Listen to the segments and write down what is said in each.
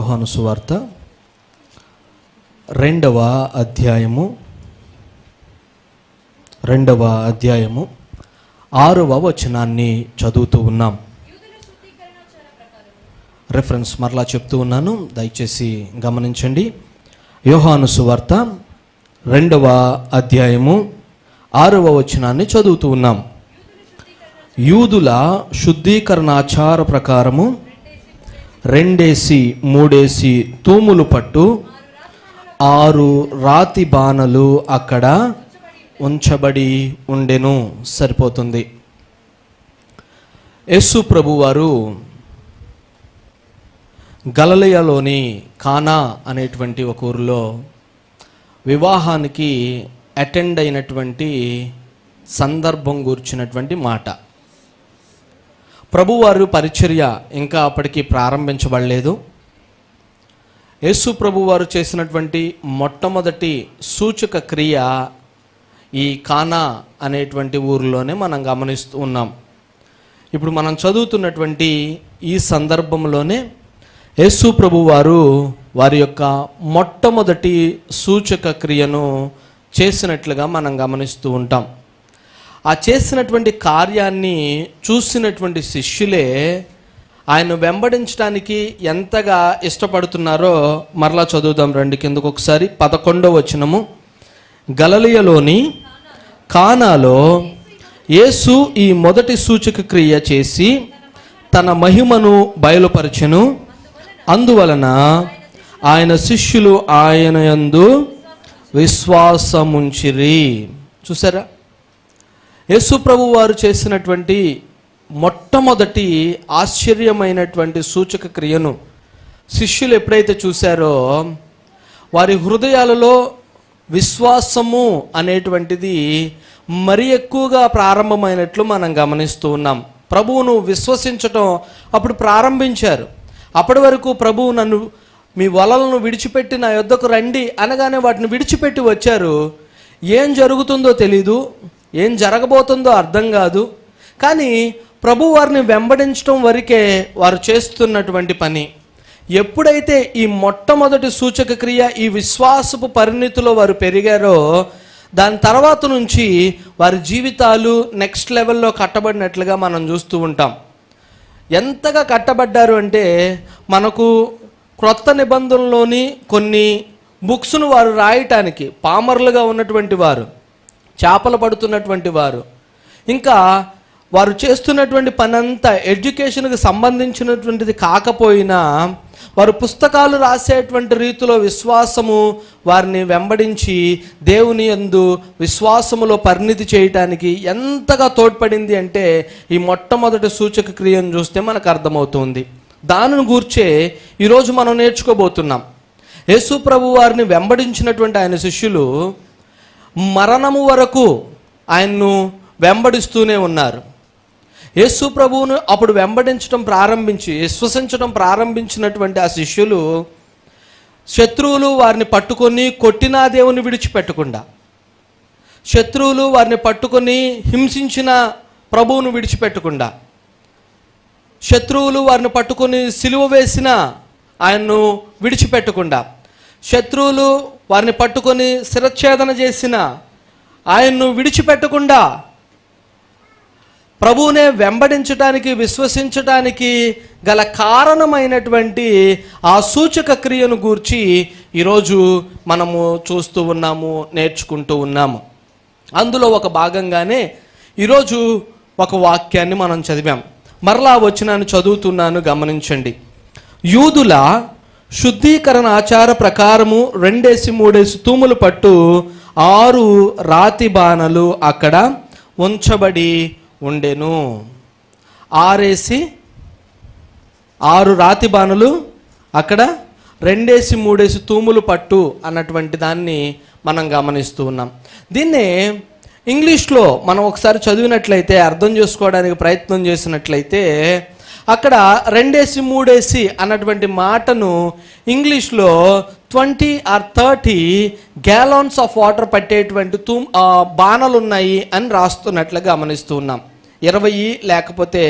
యోహాను సువార్త 2వ అధ్యాయము 6వ వచనాన్ని చదువుతూ ఉన్నాం. రెఫరెన్స్ మరలా చెప్తూ ఉన్నాను, దయచేసి గమనించండి. యోహాను సువార్త 2వ అధ్యాయము 6వ వచనాన్ని చదువుతూ ఉన్నాం. యూదుల శుద్ధీకరణాచార ప్రకారము 2-3 తూములు పట్టు 6 రాతి బాణలు అక్కడ ఉంచబడి ఉండెను. సరిపోతుంది. యేసు ప్రభువారు గలిలయలోని కానా అనేటువంటి ఒక ఊరిలో వివాహానికి అటెండ్ అయినటువంటి సందర్భం గురించినటువంటి మాట. ప్రభువారు పరిచర్య ఇంకా అప్పటికి ప్రారంభించబడలేదు. యేసు ప్రభువారు చేసినటువంటి మొట్టమొదటి సూచక క్రియ ఈ కానా అనేటువంటి ఊరిలోనే మనం గమనిస్తూ ఉన్నాం. ఇప్పుడు మనం చదువుతున్నటువంటి ఈ సందర్భంలోనే యేసు ప్రభువారు వారి యొక్క మొట్టమొదటి సూచక క్రియను చేసినట్లుగా మనం గమనిస్తూ ఉంటాం. ఆ చేసినటువంటి కార్యాన్ని చూసినటువంటి శిష్యులే ఆయన వెంబడించడానికి ఎంతగా ఇష్టపడుతున్నారో మరలా చదువుదాం రండి కిందకు ఒకసారి. 11వ వచనము. గలిలయలోని కానాలో యేసు ఈ మొదటి సూచక క్రియ చేసి తన మహిమను బయలుపరచెను. అందువలన ఆయన శిష్యులు ఆయన యందు విశ్వాసముంచిరి. చూసారా, యేసు ప్రభు వారు చేసినటువంటి మొట్టమొదటి ఆశ్చర్యమైనటువంటి సూచక క్రియను శిష్యులు ఎప్పుడైతే చూశారో వారి హృదయాలలో విశ్వాసము అనేటువంటిది మరి ఎక్కువగా ప్రారంభమైనట్లు మనం గమనిస్తూ ఉన్నాం. ప్రభువును విశ్వసించటం అప్పుడు ప్రారంభించారు. అప్పటి వరకు ప్రభువు నన్ను మీ వలలను విడిచిపెట్టి నా యొద్దకు రండి అనగానే వాటిని విడిచిపెట్టి వచ్చారు. ఏం జరుగుతుందో తెలీదు, ఏం జరగబోతుందో అర్థం కాదు. కానీ ప్రభు వారిని వెంబడించడం వరకే వారు చేస్తున్నటువంటి పని. ఎప్పుడైతే ఈ మొట్టమొదటి సూచక క్రియ ఈ విశ్వాసపు పరిణితిలో వారు పెరిగారో దాని తర్వాత నుంచి వారి జీవితాలు నెక్స్ట్ లెవెల్లో కట్టబడినట్లుగా మనం చూస్తూ ఉంటాం. ఎంతగా కట్టబడ్డారు అంటే మనకు క్రొత్త నిబంధనలోని కొన్ని బుక్స్ను వారు రాయటానికి పామరులుగా ఉన్నటువంటి వారు, చేపలు పడుతున్నటువంటి వారు, ఇంకా వారు చేస్తున్నటువంటి పని అంతా ఎడ్యుకేషన్కి సంబంధించినటువంటిది కాకపోయినా వారు పుస్తకాలు రాసేటువంటి రీతిలో విశ్వాసము వారిని వెంబడించి దేవుని యందు విశ్వాసములో పరిణితి చేయటానికి ఎంతగా తోడ్పడింది అంటే ఈ మొట్టమొదటి సూచక క్రియను చూస్తే మనకు అర్థమవుతుంది. దానిని గూర్చే ఈరోజు మనం నేర్చుకోబోతున్నాం. యేసు ప్రభు వారిని వెంబడించినటువంటి ఆయన శిష్యులు మరణము వరకు ఆయన్ను వెంబడిస్తూనే ఉన్నారు. యేసు ప్రభువును అప్పుడు వెంబడించడం ప్రారంభించి విశ్వసించడం ప్రారంభించినటువంటి ఆ శిష్యులు శత్రువులు వారిని పట్టుకొని కొట్టినా దేవుని విడిచిపెట్టకుండా, శత్రువులు వారిని పట్టుకొని హింసించిన ప్రభువును విడిచిపెట్టకుండా, శత్రువులు వారిని పట్టుకొని సిలువ వేసిన ఆయన్ను విడిచిపెట్టకుండా, శత్రువులు వారిని పట్టుకొని శిరచ్ఛేదన చేసిన ఆయన్ను విడిచిపెట్టకుండా ప్రభువునే వెంబడించడానికి విశ్వసించడానికి గల కారణమైనటువంటి ఆ సూచక క్రియను గూర్చి ఈరోజు మనము చూస్తూ ఉన్నాము, నేర్చుకుంటూ ఉన్నాము. అందులో ఒక భాగంగానే ఈరోజు ఒక వాక్యాన్ని మనం చదివాం. మరలా వచనాన్ని చదువుతున్నాను, గమనించండి. యూదుల శుద్ధీకరణ ఆచార ప్రకారము 2-3 తూములు పట్టు 6 రాతి బాణలు అక్కడ ఉంచబడి ఉండెను. 6 రాతి బాణలు అక్కడ 2-3 తూములు పట్టు అన్నటువంటి దాన్ని మనం గమనిస్తూ ఉన్నాం. దీన్నే ఇంగ్లీష్లో మనం ఒకసారి చదివినట్లయితే, అర్థం చేసుకోవడానికి ప్రయత్నం చేసినట్లయితే అక్కడ 2-3 అన్నటువంటి మాటను ఇంగ్లీష్లో 20 or 30 gallons ఆఫ్ వాటర్ పట్టేటువంటి బాణలు ఉన్నాయి అని రాస్తున్నట్లుగా గమనిస్తూ ఉన్నాం. 20 లేకపోతే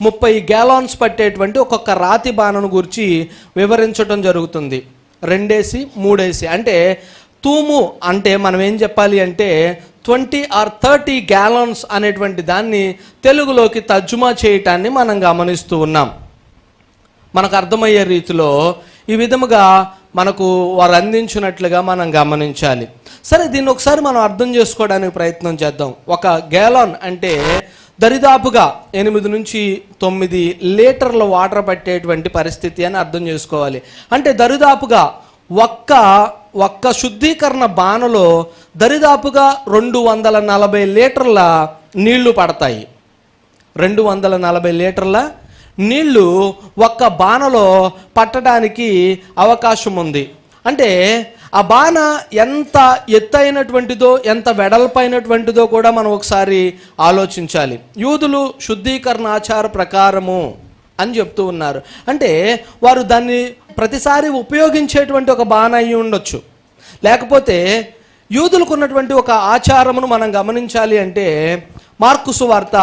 30 గ్యాలాన్స్ పట్టేటువంటి ఒక్కొక్క రాతి బాణను గురించి వివరించడం జరుగుతుంది. 2 3 అంటే తూము అంటే మనం ఏం చెప్పాలి అంటే 20 or 30 గ్యాలన్స్ అనేటువంటి దాన్ని తెలుగులోకి తర్జుమా చేయటాన్ని మనం గమనిస్తూ ఉన్నాం. మనకు అర్థమయ్యే రీతిలో ఈ విధముగా మనకు వారు అందించినట్లుగా మనం గమనించాలి. సరే, దీన్ని ఒకసారి మనం అర్థం చేసుకోవడానికి ప్రయత్నం చేద్దాం. ఒక గ్యాలన్ అంటే దరిదాపుగా 8 నుంచి 9 లీటర్ల వాటర్ పట్టేటువంటి పరిస్థితి అని అర్థం చేసుకోవాలి. అంటే దరిదాపుగా ఒక్క శుద్ధీకరణ బాణలో దరిదాపుగా 240 లీటర్ల నీళ్లు పడతాయి. 240 లీటర్ల నీళ్లు ఒక్క బాణలో పట్టడానికి అవకాశం ఉంది. అంటే ఆ బాణ ఎంత ఎత్తైనటువంటిదో ఎంత వెడల్పైనటువంటిదో కూడా మనం ఒకసారి ఆలోచించాలి. యూదులు శుద్ధీకరణ ఆచార ప్రకారము అని చెప్తూ ఉన్నారు. అంటే వారు దాన్ని ప్రతిసారి ఉపయోగించేటువంటి ఒక బాణ అయి ఉండొచ్చు. లేకపోతే యూదులకు ఉన్నటువంటి ఒక ఆచారమును మనం గమనించాలి అంటే మార్కు సువార్త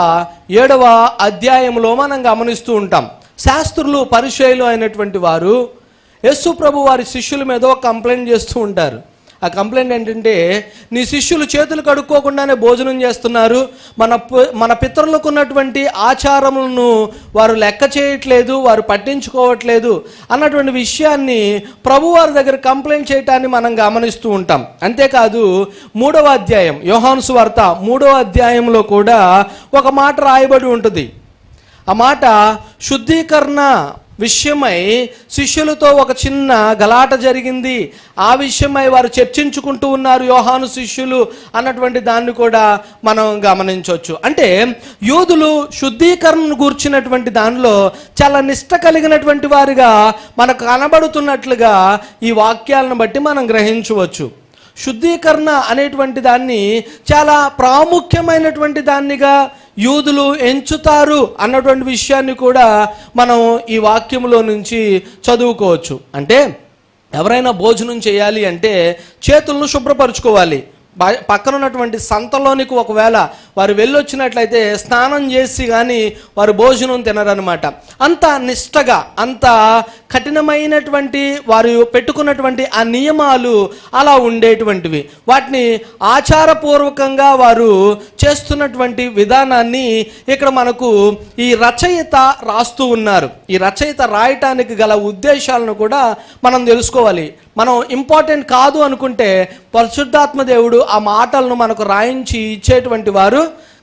7వ అధ్యాయంలో మనం గమనిస్తూ ఉంటాం. శాస్త్రులు పరిచయులు అయినటువంటి వారు యేసు ప్రభు వారి శిష్యుల మీద ఒక కంప్లైంట్ చేస్తూ ఉంటారు. ఆ కంప్లైంట్ ఏంటంటే, నీ శిష్యులు చేతులు కడుక్కోకుండానే భోజనం చేస్తున్నారు, మన పితరులకు ఉన్నటువంటి ఆచారములను వారు లెక్క చేయట్లేదు, వారు పట్టించుకోవట్లేదు అన్నటువంటి విషయాన్ని ప్రభు వారి దగ్గర కంప్లైంట్ చేయటాన్ని మనం గమనిస్తూ ఉంటాం. అంతేకాదు 3వ అధ్యాయం యోహాను సువార్త 3వ అధ్యాయంలో కూడా ఒక మాట రాయబడి ఉంటుంది. ఆ మాట శుద్ధీకరణ విషయమై శిష్యులతో ఒక చిన్న గలాట జరిగింది, ఆ విషయమై వారు చర్చించుకుంటూ ఉన్నారు యోహాను శిష్యులు అన్నటువంటి దాన్ని కూడా మనం గమనించవచ్చు. అంటే యూదులు శుద్ధీకరణను గూర్చినటువంటి దానిలో చాలా నిష్ట కలిగినటువంటి వారిగా మనకు కనబడుతున్నట్లుగా ఈ వాక్యాలను బట్టి మనం గ్రహించవచ్చు. శుద్ధీకరణ అనేటువంటి దాన్ని చాలా ప్రాముఖ్యమైనటువంటి దాన్నిగా యూదులు ఎంచుతారు అన్నటువంటి విషయాన్ని కూడా మనం ఈ వాక్యంలో నుంచి చదువుకోవచ్చు. అంటే ఎవరైనా భోజనం చేయాలి అంటే చేతులను శుభ్రపరచుకోవాలి. పక్కన ఉన్నటువంటి సంతలోనికి ఒకవేళ వారు వెళ్ళొచ్చినట్లయితే స్నానం చేసి కానీ వారు భోజనం తినరనమాట. అంత నిష్టగా అంత కఠినమైనటువంటి వారు పెట్టుకున్నటువంటి ఆ నియమాలు అలా ఉండేటువంటివి. వాటిని ఆచారపూర్వకంగా వారు చేస్తున్నటువంటి విధానాన్ని ఇక్కడ మనకు ఈ రచయిత రాస్తూ ఉన్నారు. ఈ రచయిత రాయటానికి గల ఉద్దేశాలను కూడా మనం తెలుసుకోవాలి. మనం ఇంపార్టెంట్ కాదు అనుకుంటే పరిశుద్ధాత్మ దేవుడు ఆ మాటలను మనకు రాయించి ఇచ్చేటువంటి వారు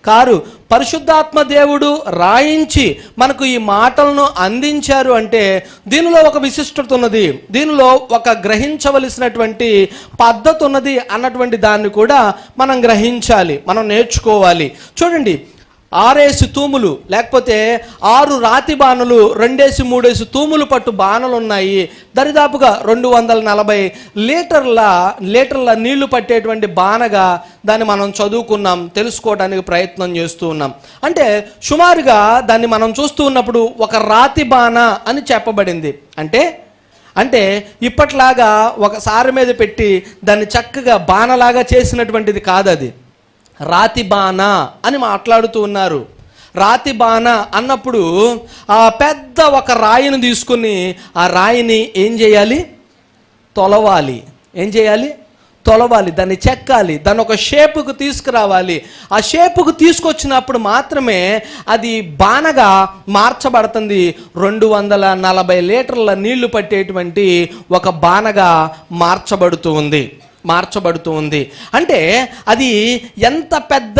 కారు. పరిశుద్ధాత్మ దేవుడు రాయించి మనకు ఈ మాటలను అందించారు అంటే దీనిలో ఒక విశిష్టత ఉన్నది, దీనిలో ఒక గ్రహించవలసినటువంటి పద్ధతి ఉన్నది అన్నటువంటి దాన్ని కూడా మనం గ్రహించాలి, మనం నేర్చుకోవాలి. చూడండి, 6 తూములు లేకపోతే 6 రాతి బాణలు, 2 3 తూములు పట్టు బాణలు ఉన్నాయి. దరిదాపుగా 240 లీటర్ల నీళ్లు పట్టేటువంటి బాణగా దాన్ని మనం చదువుకున్నాం, తెలుసుకోవడానికి ప్రయత్నం చేస్తూ ఉన్నాం. అంటే సుమారుగా దాన్ని మనం చూస్తూ ఉన్నప్పుడు ఒక రాతి బాణ అని చెప్పబడింది. అంటే ఇప్పట్లాగా ఒక సారి మీద పెట్టి దాన్ని చక్కగా బాణలాగా చేసినటువంటిది కాదు, అది రాతి బాణ అని మాట్లాడుతూ ఉన్నారు. రాతి బాణ అన్నప్పుడు ఆ పెద్ద ఒక రాయిని తీసుకుని ఆ రాయిని ఏం చేయాలి? తొలవాలి. ఏం చేయాలి? తొలవాలి, దాన్ని చెక్కాలి, దాన్ని ఒక షేపుకు తీసుకురావాలి. ఆ షేపుకు తీసుకొచ్చినప్పుడు మాత్రమే అది బాణగా మార్చబడుతుంది. 240 లీటర్ల నీళ్లు పట్టేటువంటి ఒక బాణగా మార్చబడుతూ ఉంది. అంటే అది ఎంత పెద్ద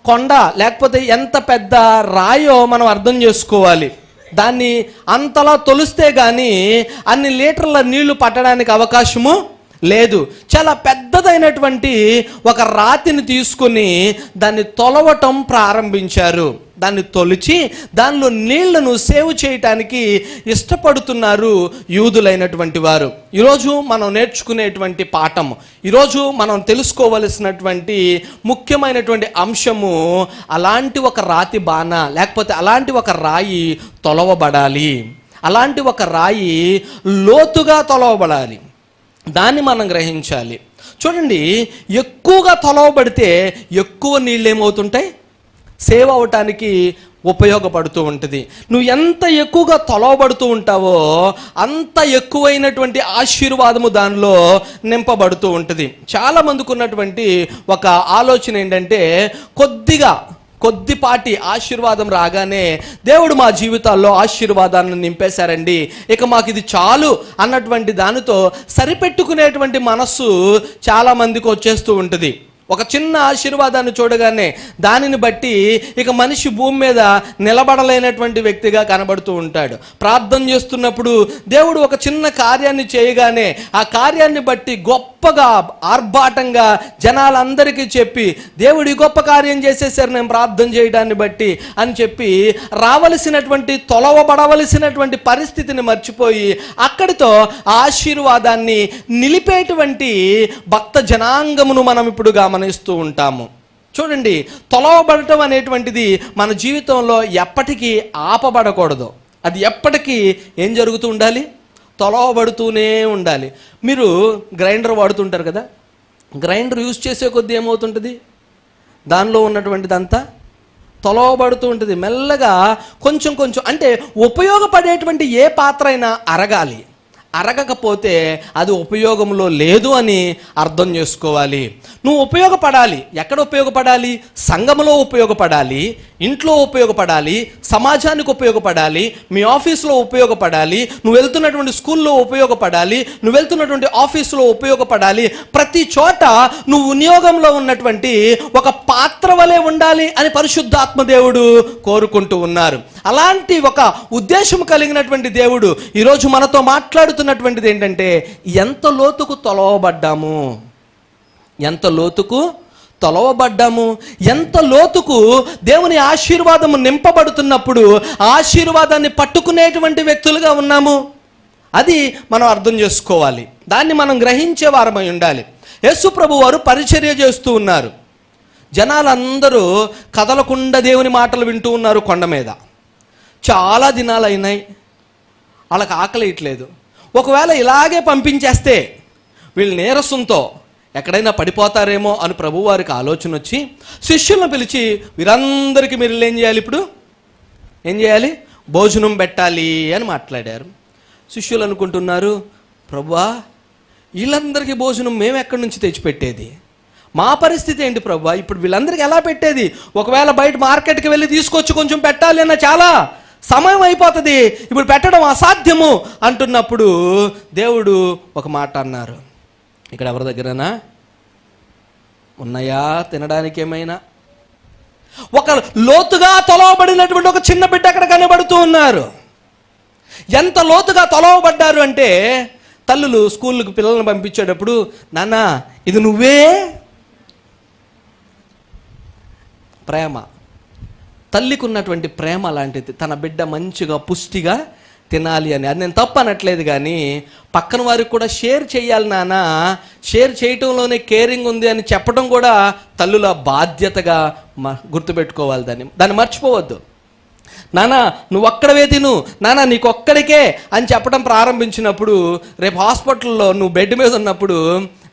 కొండ లేకపోతే ఎంత పెద్ద రాయో మనం అర్థం చేసుకోవాలి. దాన్ని అంతలా తొలిస్తే కానీ అన్ని లీటర్ల నీళ్లు పట్టడానికి అవకాశము లేదు. చాలా పెద్దదైనటువంటి ఒక రాతిని తీసుకుని దాన్ని తొలవటం ప్రారంభించారు. దాన్ని తొలిచి దానిలో నీళ్లను సేవ్ చేయటానికి ఇష్టపడుతున్నారు యూదులైనటువంటి వారు. ఈరోజు మనం నేర్చుకునేటువంటి పాఠం, ఈరోజు మనం తెలుసుకోవలసినటువంటి ముఖ్యమైనటువంటి అంశము, అలాంటి ఒక రాతి బాణ లేకపోతే అలాంటి ఒక రాయి తొలవబడాలి, అలాంటి ఒక రాయి లోతుగా తొలవబడాలి. దాన్ని మనం గ్రహించాలి. చూడండి, ఎక్కువగా తొలవబడితే ఎక్కువ నీళ్ళు ఏమవుతుంటాయి? సేవ్ అవటానికి ఉపయోగపడుతూ ఉంటుంది. నువ్వు ఎంత ఎక్కువగా తొలవబడుతూ ఉంటావో అంత ఎక్కువైనటువంటి ఆశీర్వాదము దానిలో నింపబడుతూ ఉంటుంది. చాలామందికి ఉన్నటువంటి ఒక ఆలోచన ఏంటంటే, కొద్దిపాటి ఆశీర్వాదం రాగానే దేవుడు మా జీవితాల్లో ఆశీర్వాదాన్ని నింపేశారండి, ఇక మాకు ఇది చాలు అన్నటువంటి దానితో సరిపెట్టుకునేటువంటి మనస్సు చాలామందికి వచ్చేస్తూ ఉంటుంది. ఒక చిన్న ఆశీర్వాదాన్ని చూడగానే దానిని బట్టి ఇక మనిషి భూమి మీద నిలబడలేనటువంటి వ్యక్తిగా కనబడుతూ ఉంటాడు. ప్రార్థన చేస్తున్నప్పుడు దేవుడు ఒక చిన్న కార్యాన్ని చేయగానే ఆ కార్యాన్ని బట్టి గొప్పగా ఆర్భాటంగా జనాలందరికీ చెప్పి, దేవుడు ఈ గొప్ప కార్యం చేసేసారు నేను ప్రార్థన చేయడాన్ని బట్టి అని చెప్పి రావలసినటువంటి తొలవబడవలసినటువంటి పరిస్థితిని మర్చిపోయి అక్కడితో ఆశీర్వాదాన్ని నిలిపేటువంటి భక్త జనాంగమును మనం ఇప్పుడు గమనిస్తూ ఉంటాము. చూడండి, తొలవబడటం అనేటువంటిది మన జీవితంలో ఎప్పటికీ ఆపబడకూడదు. అది ఎప్పటికీ ఏం జరుగుతూ ఉండాలి? తొలవబడుతూనే ఉండాలి. మీరు గ్రైండర్ వాడుతుంటారు కదా, గ్రైండర్ యూజ్ చేసే కొద్దీ ఏమవుతుంటుంది? దానిలో ఉన్నటువంటిదంతా తొలవబడుతూ ఉంటుంది. మెల్లగా కొంచెం అంటే ఉపయోగపడేటువంటి ఏ పాత్ర అయినా అరగాలి. అరగకపోతే అది ఉపయోగంలో లేదు అని అర్థం చేసుకోవాలి. నువ్వు ఉపయోగపడాలి. ఎక్కడ ఉపయోగపడాలి? సంఘంలో ఉపయోగపడాలి, ఇంట్లో ఉపయోగపడాలి, సమాజానికి ఉపయోగపడాలి, మీ ఆఫీస్లో ఉపయోగపడాలి, నువ్వు వెళ్తున్నటువంటి స్కూల్లో ఉపయోగపడాలి, నువ్వు వెళ్తున్నటువంటి ఆఫీసులో ఉపయోగపడాలి. ప్రతి చోట నువ్వు వినియోగంలో ఉన్నటువంటి ఒక పాత్ర వలె ఉండాలి అని పరిశుద్ధాత్మ దేవుడు కోరుకుంటూ ఉన్నారు. అలాంటి ఒక ఉద్దేశం కలిగినటువంటి దేవుడు ఈరోజు మనతో మాట్లాడుతున్నటువంటిది ఏంటంటే, ఎంత లోతుకు తొలవబడ్డాము, ఎంత లోతుకు దేవుని ఆశీర్వాదము నింపబడుతున్నప్పుడు ఆశీర్వాదాన్ని పట్టుకునేటువంటి వ్యక్తులుగా ఉన్నాము. అది మనం అర్థం చేసుకోవాలి. దాన్ని మనం గ్రహించే వారమై ఉండాలి. యేసు ప్రభు వారు పరిచర్య చేస్తూ ఉన్నారు. జనాలందరూ కదలకుండా దేవుని మాటలు వింటూ ఉన్నారు కొండ మీద. చాలా దినాలు అయినాయి, వాళ్ళకి ఆకలియట్లేదు. ఒకవేళ ఇలాగే పంపించేస్తే వీళ్ళు నీరసంతో ఎక్కడైనా పడిపోతారేమో అని ప్రభువారికి ఆలోచన వచ్చి శిష్యులను పిలిచి, వీరందరికీ మీరు ఏం చేయాలి? ఇప్పుడు ఏం చేయాలి? భోజనం పెట్టాలి అని మాట్లాడారు. శిష్యులు అనుకుంటున్నారు, ప్రభువా వీళ్ళందరికీ భోజనం మేము ఎక్కడి నుంచి తెచ్చిపెట్టేది? మా పరిస్థితి ఏంటి ప్రభువా? ఇప్పుడు వీళ్ళందరికీ ఎలా పెట్టేది? ఒకవేళ బయట మార్కెట్కి వెళ్ళి తీసుకొచ్చి కొంచెం పెట్టాలి అన్న చాలా సమయం అయిపోతుంది, ఇప్పుడు పెట్టడం అసాధ్యము అంటున్నప్పుడు దేవుడు ఒక మాట అన్నారు, ఇక్కడ ఎవరి దగ్గరనా ఉన్నాయా తినడానికి ఏమైనా? ఒక లోతుగా తొలవబడినటువంటి ఒక చిన్న బిడ్డ అక్కడ కనబడుతూ ఉన్నారు. ఎంత లోతుగా తొలవబడ్డారు అంటే, తల్లులు స్కూళ్ళకు పిల్లలను పంపించేటప్పుడు, నాన్న ఇది నువ్వే. ప్రేమ, తల్లికి ఉన్నటువంటి ప్రేమ అలాంటిది. తన బిడ్డ మంచిగా పుష్టిగా తినాలి అని. అది నేను తప్పు అనట్లేదు, కానీ పక్కన వారికి కూడా షేర్ చేయాలి నాన్న, షేర్ చేయటంలోనే కేరింగ్ ఉంది అని చెప్పడం కూడా తల్లుల బాధ్యతగా గుర్తుపెట్టుకోవాలి. దాన్ని మర్చిపోవద్దు. నాన్న నువ్వు ఒక్కడవే తిను, నాన్న నీకు ఒక్కడికే అని చెప్పడం ప్రారంభించినప్పుడు రేపు హాస్పిటల్లో నువ్వు బెడ్ మీద ఉన్నప్పుడు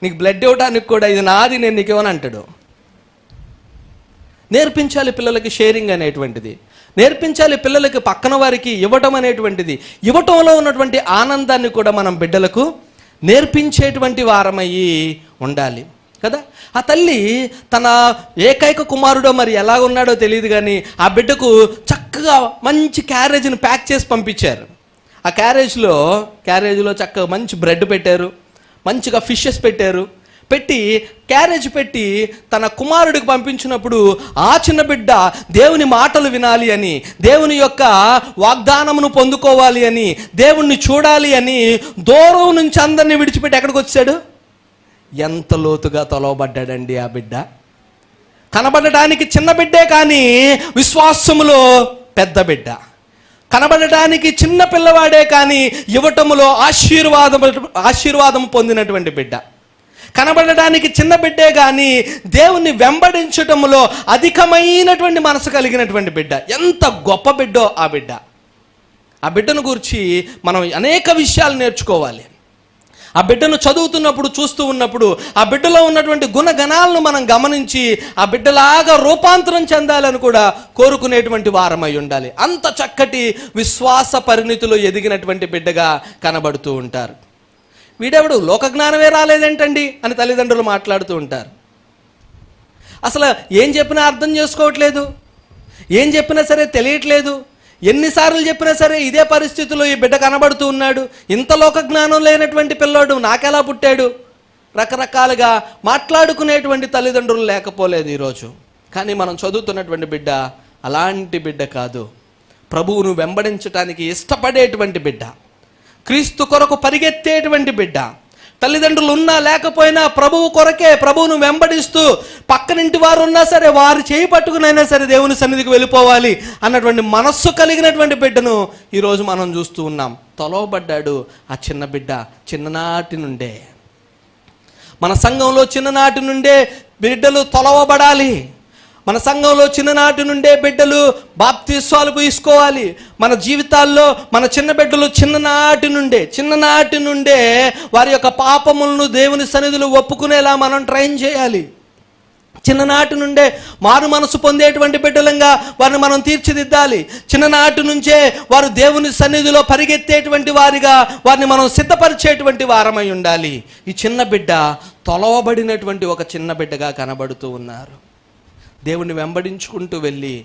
నీకు బ్లడ్ ఇవ్వడానికి కూడా ఇది నాది, నేను నీకు ఇవ్వను అంటాడు. నేర్పించాలి పిల్లలకి షేరింగ్ అనేటువంటిది. నేర్పించాలి పిల్లలకి పక్కన వారికి ఇవ్వటం అనేటువంటిది. ఇవ్వటంలో ఉన్నటువంటి ఆనందాన్ని కూడా మనం బిడ్డలకు నేర్పించేటువంటి వారమయ్యి ఉండాలి కదా. ఆ తల్లి తన ఏకైక కుమారుడో మరి ఎలా ఉన్నాడో తెలియదు, కానీ ఆ బిడ్డకు చక్కగా మంచి క్యారేజ్ని ప్యాక్ చేసి పంపించారు. ఆ క్యారేజ్లో చక్కగా మంచి బ్రెడ్ పెట్టారు, మంచిగా ఫిషెస్ క్యారేజ్ పెట్టి తన కుమారుడికి పంపించినప్పుడు ఆ చిన్న బిడ్డ దేవుని మాటలు వినాలి అని, దేవుని యొక్క వాగ్దానమును పొందుకోవాలి అని, దేవుణ్ణి చూడాలి అని దూరం నుంచి అందరినీ విడిచిపెట్టి ఎక్కడికి వచ్చాడు? ఎంత లోతుగా తొలవబడ్డాడండి ఆ బిడ్డ. కనబడటానికి చిన్న బిడ్డే కానీ విశ్వాసములో పెద్ద బిడ్డ. కనబడటానికి చిన్న పిల్లవాడే కానీ ఇవ్వటములో ఆశీర్వాదం పొందినటువంటి బిడ్డ. కనబడడానికి చిన్న బిడ్డే కానీ దేవుణ్ణి వెంబడించటంలో అధికమైనటువంటి మనసు కలిగినటువంటి బిడ్డ. ఎంత గొప్ప బిడ్డో ఆ బిడ్డ. ఆ బిడ్డను గురించి మనం అనేక విషయాలు నేర్చుకోవాలి. ఆ బిడ్డను చదువుతున్నప్పుడు, చూస్తూ ఉన్నప్పుడు ఆ బిడ్డలో ఉన్నటువంటి గుణగణాలను మనం గమనించి ఆ బిడ్డలాగా రూపాంతరం చెందాలని కూడా కోరుకునేటువంటి వారమై ఉండాలి. అంత చక్కటి విశ్వాస పరిణితిలో ఎదిగినటువంటి బిడ్డగా కనబడుతూ ఉంటారు. వీడెవడు లోక జ్ఞానమే రాలేదేంటండి అని తల్లిదండ్రులు మాట్లాడుతూ ఉంటారు. అసలు ఏం చెప్పినా అర్థం చేసుకోవట్లేదు, ఏం చెప్పినా సరే తెలియట్లేదు, ఎన్నిసార్లు చెప్పినా సరే ఇదే పరిస్థితిలో ఈ బిడ్డ కనబడుతూ ఉన్నాడు, ఇంత లోక జ్ఞానం లేనటువంటి పిల్లోడు నాకెలా పుట్టాడు, రకరకాలుగా మాట్లాడుకునేటువంటి తల్లిదండ్రులు లేకపోలేదు ఈరోజు. కానీ మనం చదువుతున్నటువంటి బిడ్డ అలాంటి బిడ్డ కాదు. ప్రభువును వెంబడించడానికి ఇష్టపడేటువంటి బిడ్డ, క్రీస్తు కొరకు పరిగెత్తేటువంటి బిడ్డ. తల్లిదండ్రులు ఉన్నా లేకపోయినా ప్రభువు కొరకే, ప్రభువును వెంబడిస్తూ పక్కనింటి వారు ఉన్నా సరే వారు చేయి పట్టుకునైనా సరే దేవుని సన్నిధికి వెళ్ళిపోవాలి అన్నటువంటి మనస్సు కలిగినటువంటి బిడ్డను ఈరోజు మనం చూస్తూ ఉన్నాం. తొలవబడ్డాడు ఆ చిన్న బిడ్డ చిన్ననాటి నుండే. మన సంఘంలో చిన్ననాటి నుండే బిడ్డలు తొలవబడాలి. మన సంఘంలో చిన్ననాటి నుండే బిడ్డలు బాప్తిస్వాలు తీసుకోవాలి. మన జీవితాల్లో మన చిన్న బిడ్డలు చిన్ననాటి నుండే వారి యొక్క పాపములను దేవుని సన్నిధిలో ఒప్పుకునేలా మనం ట్రైన్ చేయాలి. చిన్ననాటి నుండే మారు మనసు పొందేటువంటి బిడ్డలంగా వారిని మనం తీర్చిదిద్దాలి. చిన్ననాటి నుంచే వారు దేవుని సన్నిధిలో పరిగెత్తేటువంటి వారిగా వారిని మనం సిద్ధపరిచేటువంటి వారమై ఉండాలి. ఈ చిన్న బిడ్డ తొలవబడినటువంటి ఒక చిన్న బిడ్డగా కనబడుతూ ఉన్నారు. దేవుని వెంబడించుకుంటూ వెళ్ళి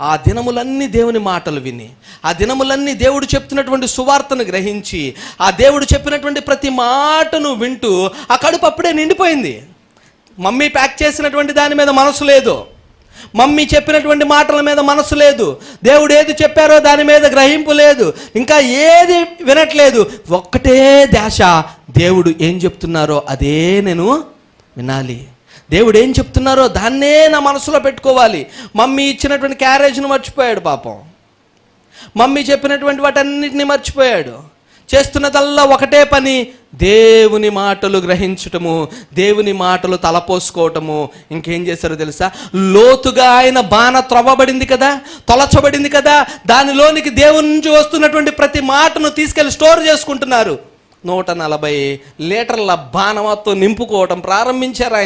ఆ దినములన్నీ దేవుని మాటలు విని, ఆ దినములన్నీ దేవుడు చెప్తున్నటువంటి సువార్తను గ్రహించి, ఆ దేవుడు చెప్పినటువంటి ప్రతి మాటను వింటూ ఆ కడుపు అప్పుడే నిండిపోయింది. మమ్మీ ప్యాక్ చేసినటువంటి దాని మీద మనసు లేదు, మమ్మీ చెప్పినటువంటి మాటల మీద మనసు లేదు, దేవుడు ఏది చెప్పారో దాని మీద గ్రహింపు లేదు, ఇంకా ఏది వినట్లేదు. ఒక్కటే ధ్యాస, దేవుడు ఏం చెప్తున్నారో అదే నేను వినాలి, దేవుడు ఏం చెప్తున్నారో దాన్నే నా మనసులో పెట్టుకోవాలి. మమ్మీ ఇచ్చినటువంటి క్యారేజ్ను మర్చిపోయాడు పాపం, మమ్మీ చెప్పినటువంటి వాటన్నిటిని మర్చిపోయాడు. చేస్తున్నదల్లా ఒకటే పని, దేవుని మాటలు గ్రహించటము, దేవుని మాటలు తలపోసుకోవటము. ఇంకేం చేశారో తెలుసా? లోతుగా ఆయన బాణ త్రవ్వబడింది కదా, తొలచబడింది కదా, దానిలోనికి దేవుని నుంచి వస్తున్నటువంటి ప్రతి మాటను తీసుకెళ్ళి స్టోర్ చేసుకుంటున్నారు. 140 లీటర్ల బాణంతో నింపుకోవటం ప్రారంభించారు.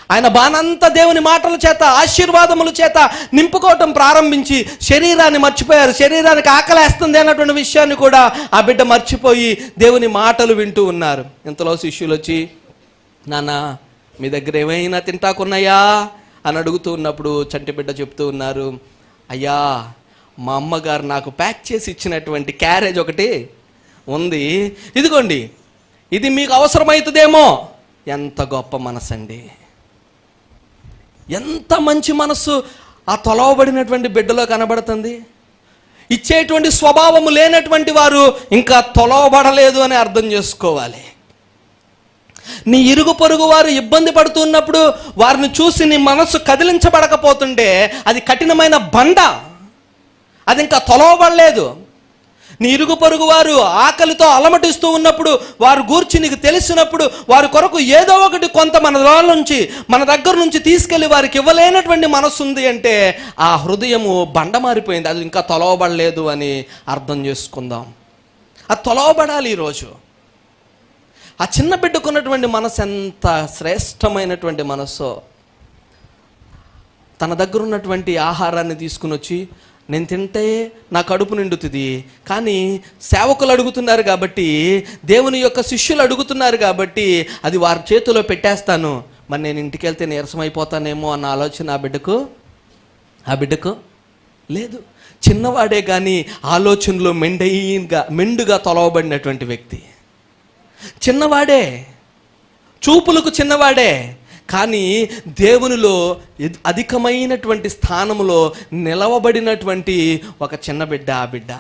ఆయన బాణంతా దేవుని మాటల చేత, ఆశీర్వాదముల చేత నింపుకోవటం ప్రారంభించి శరీరాన్ని మర్చిపోయారు. శరీరానికి ఆకలేస్తుంది అన్నటువంటి విషయాన్ని కూడా ఆ బిడ్డ మర్చిపోయి దేవుని మాటలు వింటూ ఉన్నారు. ఇంతలో శిష్యులు వచ్చి, నాన్న మీ దగ్గర ఏమైనా తింటాకున్నాయా అని అడుగుతూ ఉన్నప్పుడు చంటి బిడ్డ చెప్తూ ఉన్నారు, అయ్యా మా అమ్మగారు నాకు ప్యాక్ చేసి ఇచ్చినటువంటి క్యారేజ్ ఒకటి ఉంది, ఇదిగోండి, ఇది మీకు అవసరమవుతుందేమో. ఎంత గొప్ప మనసు అండి, ఎంత మంచి మనస్సు ఆ తొలవబడినటువంటి బిడ్డలో కనబడుతుంది. ఇచ్చేటువంటి స్వభావము లేనటువంటి వారు ఇంకా తొలవబడలేదు అని అర్థం చేసుకోవాలి. నీ ఇరుగు పొరుగు వారు ఇబ్బంది పడుతున్నప్పుడు వారిని చూసి నీ మనస్సు కదిలించబడకపోతుంటే అది కఠినమైన బండ, అది ఇంకా తొలవబడలేదు. నీ ఇరుగు పొరుగు వారు ఆకలితో అలమటిస్తూ ఉన్నప్పుడు, వారు గూర్చి నీకు తెలిసినప్పుడు, వారి కొరకు ఏదో ఒకటి కొంత మన దగ్గర నుంచి తీసుకెళ్ళి వారికి ఇవ్వలేనటువంటి మనస్సు ఉంది అంటే ఆ హృదయము బండ మారిపోయింది, అది ఇంకా తొలవబడలేదు అని అర్థం చేసుకుందాం. అది తొలవబడాలి. ఈరోజు ఆ చిన్న బిడ్డకున్నటువంటి మనసు ఎంత శ్రేష్టమైనటువంటి మనస్సో. తన దగ్గర ఉన్నటువంటి ఆహారాన్ని తీసుకుని వచ్చి, నేను తింటే నా కడుపు నిండుతుంది, కానీ సేవకులు అడుగుతున్నారు కాబట్టి, దేవుని యొక్క శిష్యులు అడుగుతున్నారు కాబట్టి అది వారి చేతిలో పెట్టేస్తాను, మరి నేను ఇంటికి వెళ్తే నీరసమైపోతానేమో అన్న ఆలోచన ఆ బిడ్డకు లేదు. చిన్నవాడే కానీ ఆలోచనలో మెండుగా తొలవబడినటువంటి వ్యక్తి, చిన్నవాడే, చూపులకు చిన్నవాడే, కానీ దేవునిలో అధికమైనటువంటి స్థానంలో నిలవబడినటువంటి ఒక చిన్న బిడ్డ. ఆ బిడ్డ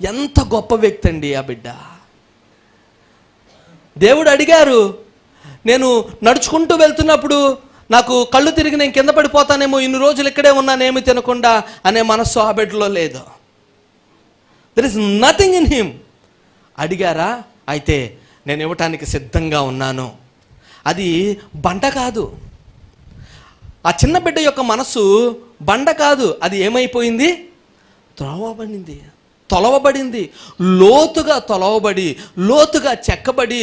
ఎంత గొప్ప వ్యక్తి అండి ఆ బిడ్డ. దేవుడు అడిగారు, నేను నడుచుకుంటూ వెళ్తున్నప్పుడు నాకు కళ్ళు తిరిగి నేను కింద పడిపోతానేమో, ఇన్ని రోజులు ఇక్కడే ఉన్నానేమి తినకుండా అనే మనస్సు ఆ బిడ్డలో లేదు. There is nothing in him. అడిగారా? అయితే నేను ఇవ్వటానికి సిద్ధంగా ఉన్నాను. అది బండ కాదు, ఆ చిన్న బిడ్డ యొక్క మనసు బండ కాదు, అది ఏమైపోయింది? త్రోవబడింది. తొలవబడింది, లోతుగా తొలవబడి, లోతుగా చెక్కబడి,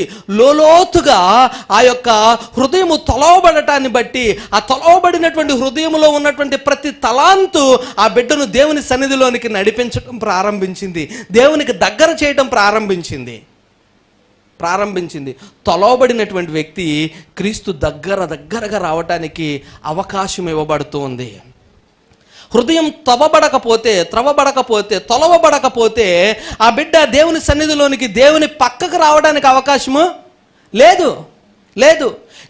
లోతుగా ఆ యొక్క హృదయము తొలవబడటాన్ని బట్టి, ఆ తొలవబడినటువంటి హృదయంలో ఉన్నటువంటి ప్రతి తలాంతు ఆ బిడ్డను దేవుని సన్నిధిలోనికి నడిపించడం ప్రారంభించింది, దేవునికి దగ్గర చేయడం ప్రారంభించింది. తొలవబడినటువంటి వ్యక్తి క్రీస్తు దగ్గరగా రావటానికి అవకాశం ఇవ్వబడుతూ ఉంది. హృదయం తొలవబడకపోతే ఆ బిడ్డ దేవుని సన్నిధిలోనికి, దేవుని పక్కకు రావడానికి అవకాశము లేదు.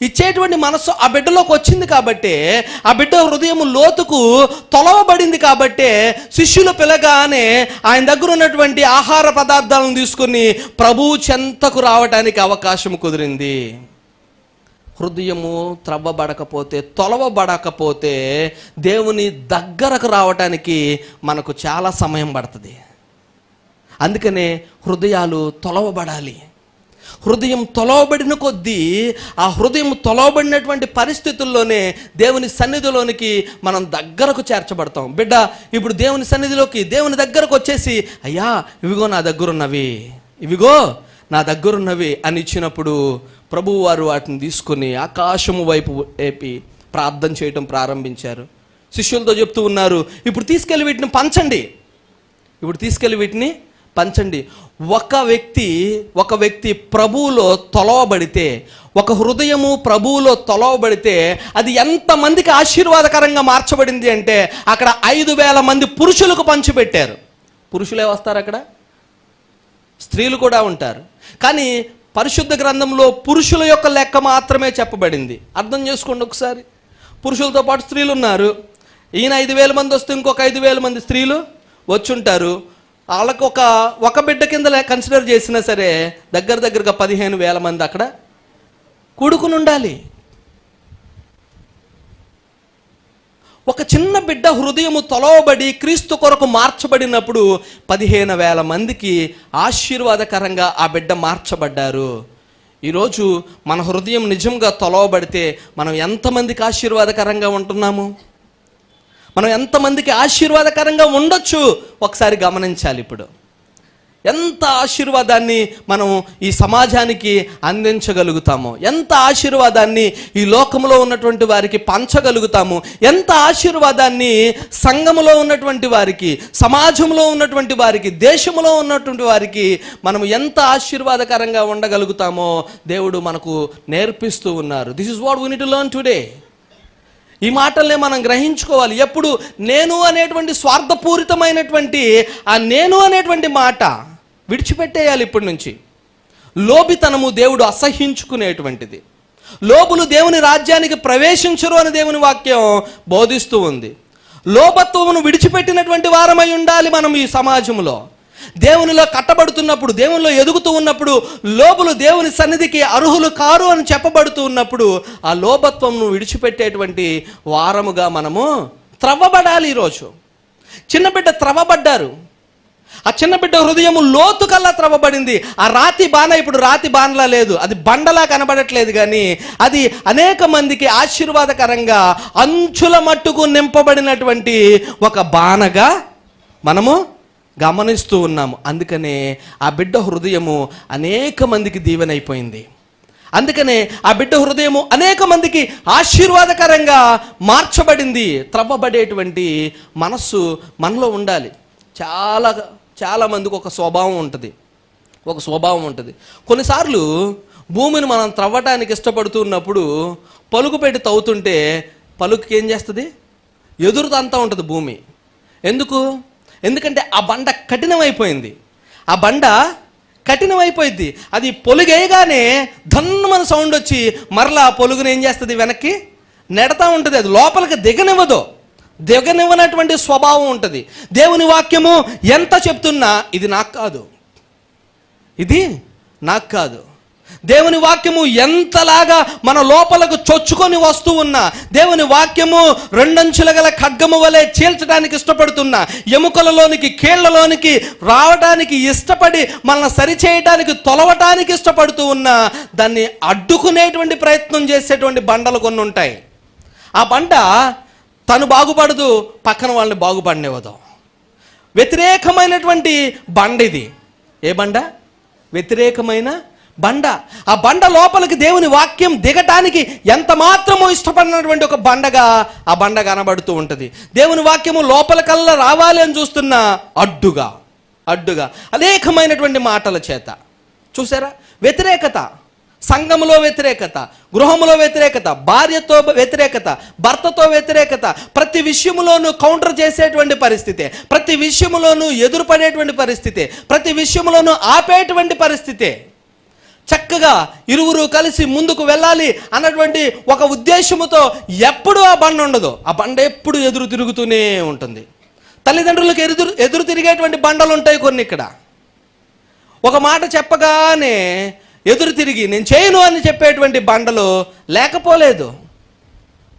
ఇచ్చేటువంటి మనస్సు ఆ బిడ్డలోకి వచ్చింది కాబట్టి, ఆ బిడ్డ హృదయం లోతుకు తొలవబడింది కాబట్టి, శిష్యులు పిలగానే ఆయన దగ్గర ఉన్నటువంటి ఆహార పదార్థాలను తీసుకుని ప్రభువు చెంతకు రావడానికి అవకాశం కుదిరింది. హృదయము తొలవబడకపోతే దేవుని దగ్గరకు రావటానికి మనకు చాలా సమయం పడుతుంది. అందుకనే హృదయాలు తొలవబడాలి. హృదయం తొలవబడిన కొద్దీ, ఆ హృదయం తొలవబడినటువంటి పరిస్థితుల్లోనే దేవుని సన్నిధిలోనికి మనం దగ్గరకు చేర్చబడతాం. బిడ్డ ఇప్పుడు దేవుని సన్నిధిలోకి, దేవుని దగ్గరకు వచ్చేసి, అయ్యా ఇవిగో నా దగ్గరున్నవి అని ఇచ్చినప్పుడు ప్రభువు వారు వాటిని తీసుకుని ఆకాశము వైపు ఏపి ప్రార్థన చేయటం ప్రారంభించారు. శిష్యులతో చెప్తూ ఉన్నారు, ఇప్పుడు తీసుకెళ్ళి వీటిని పంచండి. ఒక వ్యక్తి ప్రభువులో తొలవబడితే, ఒక హృదయము ప్రభువులో తొలవబడితే అది ఎంతమందికి ఆశీర్వాదకరంగా మార్చబడింది అంటే, అక్కడ 5,000 మంది పురుషులకు పంచిపెట్టారు. పురుషులే వస్తారు, అక్కడ స్త్రీలు కూడా ఉంటారు. కానీ పరిశుద్ధ గ్రంథంలో పురుషుల యొక్క లెక్క మాత్రమే చెప్పబడింది. అర్థం చేసుకోండి ఒకసారి. పురుషులతో పాటు స్త్రీలు ఉన్నారు. ఈయన 5,000 మంది వస్తే ఇంకొక 5,000 మంది స్త్రీలు వచ్చుంటారు. వాళ్ళకు ఒక బిడ్డ కింద కన్సిడర్ చేసినా సరే దగ్గరగా 15,000 మంది అక్కడ కూడుకుని ఉండాలి. ఒక చిన్న బిడ్డ హృదయము తొలవబడి క్రీస్తు కొరకు మార్చబడినప్పుడు 15,000 మందికి ఆశీర్వాదకరంగా ఆ బిడ్డ మార్చబడ్డారు. ఈరోజు మన హృదయం నిజంగా తొలవబడితే మనం ఎంతమందికి ఆశీర్వాదకరంగా ఉంటున్నాము? మనం ఎంతమందికి ఆశీర్వాదకరంగా ఉండొచ్చు ఒకసారి గమనించాలి. ఇప్పుడు ఎంత ఆశీర్వాదాన్ని మనం ఈ సమాజానికి అందించగలుగుతామో, ఎంత ఆశీర్వాదాన్ని ఈ లోకంలో ఉన్నటువంటి వారికి పంచగలుగుతాము, ఎంత ఆశీర్వాదాన్ని సంఘములో ఉన్నటువంటి వారికి, సమాజంలో ఉన్నటువంటి వారికి, దేశంలో ఉన్నటువంటి వారికి మనం ఎంత ఆశీర్వాదకరంగా ఉండగలుగుతామో దేవుడు మనకు నేర్పిస్తూ ఉన్నారు. This is what we need to learn today. ఈ మాటల్నే మనం గ్రహించుకోవాలి. ఎప్పుడు నేను అనేటువంటి స్వార్థపూరితమైనటువంటి ఆ నేను అనేటువంటి మాట విడిచిపెట్టేయాలి. ఇప్పటి నుంచి లోబితనము దేవుడు అసహ్యించుకునేటువంటిది. లోబులు దేవుని రాజ్యానికి ప్రవేశించరు అని దేవుని వాక్యం బోధిస్తూ ఉంది. లోభత్వమును విడిచిపెట్టినటువంటి వారమై ఉండాలి మనం ఈ సమాజంలో. దేవునిలో కట్టబడుతున్నప్పుడు, దేవునిలో ఎదుగుతూ ఉన్నప్పుడు, లోబులు దేవుని సన్నిధికి అర్హులు కారు అని చెప్పబడుతూ ఉన్నప్పుడు ఆ లోభత్వంను విడిచిపెట్టేటువంటి వారముగా మనము త్రవ్వబడాలి. ఈరోజు చిన్న బిడ్డ త్రవ్వబడ్డారు. ఆ చిన్న బిడ్డ హృదయము లోతుకల్లా త్రవ్వబడింది. ఆ రాతి బాణ ఇప్పుడు రాతి బాణలా లేదు, అది బండలా కనబడట్లేదు, కానీ అది అనేక మందికి ఆశీర్వాదకరంగా అంచుల మట్టుకు నింపబడినటువంటి ఒక బాణగా మనము గమనిస్తూ ఉన్నాము. అందుకనే ఆ బిడ్డ హృదయము అనేక మందికి దీవెనైపోయింది. అందుకనే ఆ బిడ్డ హృదయము అనేక మందికి ఆశీర్వాదకరంగా మార్చబడింది. త్రవ్వబడేటువంటి మనస్సు మనలో ఉండాలి. చాలా మందికి ఒక స్వభావం ఉంటుంది. కొన్నిసార్లు భూమిని మనం త్రవ్వటానికి ఇష్టపడుతున్నప్పుడు పలుకు పెట్టి తవ్వుతుంటే పలుకుకి ఏం చేస్తుంది? ఎదురుతంతా ఉంటుంది భూమి. ఎందుకంటే ఆ బండ కఠినమైపోయింది. అది పొలుగేయగానే ధన్నుమని సౌండ్ వచ్చి మరలా ఆ పొలుగుని ఏం చేస్తుంది? వెనక్కి నెడతా ఉంటుంది. అది లోపలికి దిగనివ్వనటువంటి స్వభావం ఉంటుంది. దేవుని వాక్యము ఎంత చెప్తున్నా ఇది నాకు కాదు. దేవుని వాక్యము ఎంతలాగా మన లోపలకు చొచ్చుకొని వస్తూ ఉన్నా, దేవుని వాక్యము 2 అంచుల గల ఖడ్గము వలె చీల్చడానికి ఇష్టపడుతున్నా, ఎముకలలోనికి కీళ్లలోనికి రావడానికి ఇష్టపడి మనల్ని సరిచేయడానికి తొలవటానికి ఇష్టపడుతూ ఉన్నా, దాన్ని అడ్డుకునేటువంటి ప్రయత్నం చేసేటువంటి బండలు కొన్ని ఉంటాయి. ఆ బండ తను బాగుపడదు, పక్కన వాళ్ళని బాగుపడనివ్వదు. వ్యతిరేకమైనటువంటి బండ ఇది. ఏ బండ? వ్యతిరేకమైన బండ. ఆ బండ లోపలికి దేవుని వాక్యం దిగటానికి ఎంత మాత్రమో ఇష్టపడినటువంటి ఒక బండగా ఆ బండ కనబడుతూ ఉంటుంది. దేవుని వాక్యము లోపలికల్లా రావాలి అని చూస్తున్న అడ్డుగా అనేకమైనటువంటి మాటల చేత. చూసారా? వ్యతిరేకత, సంఘములో వ్యతిరేకత, గృహములో వ్యతిరేకత, భార్యతో వ్యతిరేకత, భర్తతో వ్యతిరేకత, ప్రతి విషయములోనూ కౌంటర్ చేసేటువంటి పరిస్థితి, ప్రతి విషయములోనూ ఎదురుపడేటువంటి పరిస్థితి, ప్రతి విషయములోనూ ఆపేటువంటి పరిస్థితి. చక్కగా ఇరువురు కలిసి ముందుకు వెళ్ళాలి అన్నటువంటి ఒక ఉద్దేశముతో ఎప్పుడు ఆ బండ ఉండదు. ఆ బండ ఎప్పుడు ఎదురు తిరుగుతూనే ఉంటుంది. తల్లిదండ్రులకు ఎదురు తిరిగేటువంటి బండలు ఉంటాయి కొన్ని. ఇక్కడ ఒక మాట చెప్పగానే ఎదురు తిరిగి నేను చేయను అని చెప్పేటువంటి బండలు లేకపోలేదు.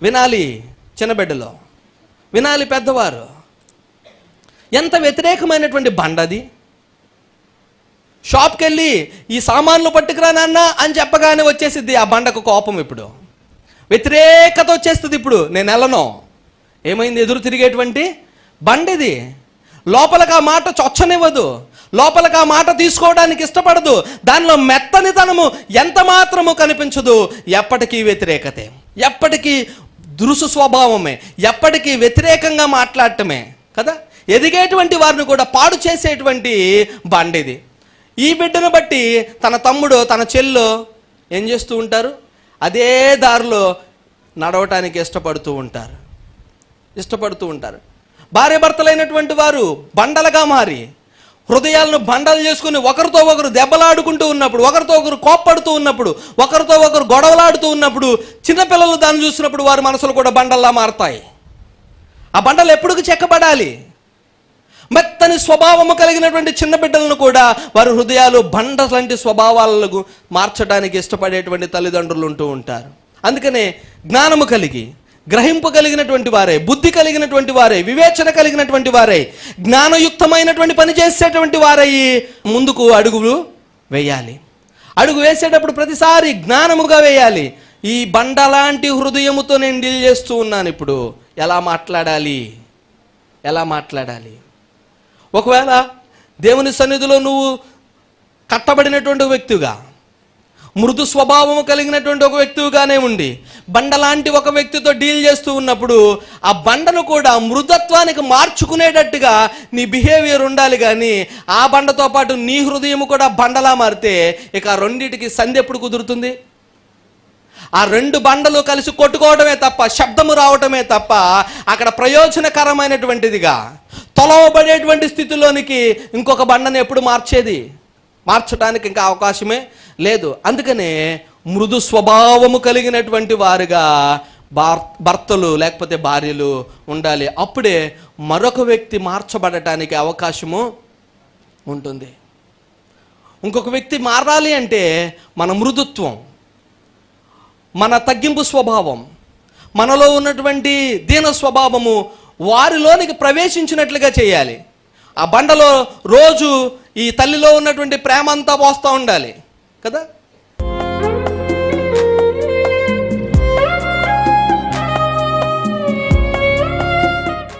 వినాలి చిన్న బిడ్డలో, వినాలి పెద్దవారు. ఎంత వ్యతిరేకమైనటువంటి బండది. షాప్కి వెళ్ళి ఈ సామాన్లు పట్టుకురా నాన్న అని చెప్పగానే వచ్చేసిద్ది ఆ బండకు కోపం. ఇప్పుడు వ్యతిరేకత వచ్చేస్తుంది. ఇప్పుడు నేను వెళ్ళను. ఏమైంది? ఎదురు తిరిగేటువంటి బండిది. లోపలికి ఆ మాట చొచ్చనివ్వదు, లోపలికి ఆ మాట తీసుకోవడానికి ఇష్టపడదు. దానిలో మెత్తనితనము ఎంత మాత్రము కనిపించదు. ఎప్పటికీ వ్యతిరేకతే, ఎప్పటికీ దురుసు స్వభావమే, ఎప్పటికీ వ్యతిరేకంగా మాట్లాడటమే కదా. ఎదిగేటువంటి వారిని కూడా పాడు చేసేటువంటి బండిది. ఈ బిడ్డను బట్టి తన తమ్ముడు తన చెల్లో ఏం చేస్తూ ఉంటారు? అదే దారిలో నడవటానికి ఇష్టపడుతూ ఉంటారు. భార్య భర్తలైనటువంటి వారు బండలుగా మారి హృదయాలను బండలు చేసుకుని ఒకరితో ఒకరు దెబ్బలాడుకుంటూ ఉన్నప్పుడు, ఒకరితో ఒకరు కోప్పడుతూ ఉన్నప్పుడు, ఒకరితో ఒకరు గొడవలాడుతూ ఉన్నప్పుడు, చిన్నపిల్లలు దాన్ని చూసినప్పుడు వారి మనసులు కూడా బండల్లా మారతాయి. ఆ బండలు ఎప్పుడు చెక్కబడాలి? మెత్తని స్వభావము కలిగినటువంటి చిన్న బిడ్డలను కూడా వారి హృదయాలు బండ లాంటి స్వభావాలకు మార్చడానికి ఇష్టపడేటువంటి తల్లిదండ్రులు ఉంటూ ఉంటారు. అందుకనే జ్ఞానము కలిగి, గ్రహింపు కలిగినటువంటి వారే, బుద్ధి కలిగినటువంటి వారే, వివేచన కలిగినటువంటి వారే, జ్ఞానయుక్తమైనటువంటి పని చేసేటువంటి వారై ముందుకు అడుగులు వేయాలి. అడుగు వేసేటప్పుడు ప్రతిసారి జ్ఞానముగా వేయాలి. ఈ బండ లాంటి హృదయముతో నేను డీల్ చేస్తూ ఉన్నాను. ఇప్పుడు ఎలా మాట్లాడాలి? ఒకవేళ దేవుని సన్నిధిలో నువ్వు కట్టబడినటువంటి వ్యక్తిగా, మృదు స్వభావము కలిగినటువంటి ఒక వ్యక్తిగానే ఉండి బండలాంటి ఒక వ్యక్తితో డీల్ చేస్తూ ఉన్నప్పుడు ఆ బండను కూడా మృదత్వానికి మార్చుకునేటట్టుగా నీ బిహేవియర్ ఉండాలి. కానీ ఆ బండతో పాటు నీ హృదయం కూడా బండలా మారితే ఇక ఆ రెండింటికి సంధి ఎప్పుడు కుదురుతుంది? ఆ రెండు బండలు కలిసి కొట్టుకోవడమే తప్ప, శబ్దము రావటమే తప్ప అక్కడ ప్రయోజనకరమైనటువంటిదిగా తొలవబడేటువంటి స్థితిలోనికి ఇంకొక బండను ఎప్పుడు మార్చడానికి ఇంకా అవకాశమే లేదు. అందుకనే మృదు స్వభావము కలిగినటువంటి వారుగా భర్తలు లేకపోతే భార్యలు ఉండాలి. అప్పుడే మరొక వ్యక్తి మార్చబడటానికి అవకాశము ఉంటుంది. ఇంకొక వ్యక్తి మారాలి అంటే మన మృదుత్వం, మన తగ్గింపు స్వభావం, మనలో ఉన్నటువంటి దీన స్వభావము వారిలోనికి ప్రవేశించినట్లుగా చేయాలి. ఆ బండలో రోజు ఈ తల్లిలో ఉన్నటువంటి ప్రేమ అంతా పోస్తూ ఉండాలి కదా.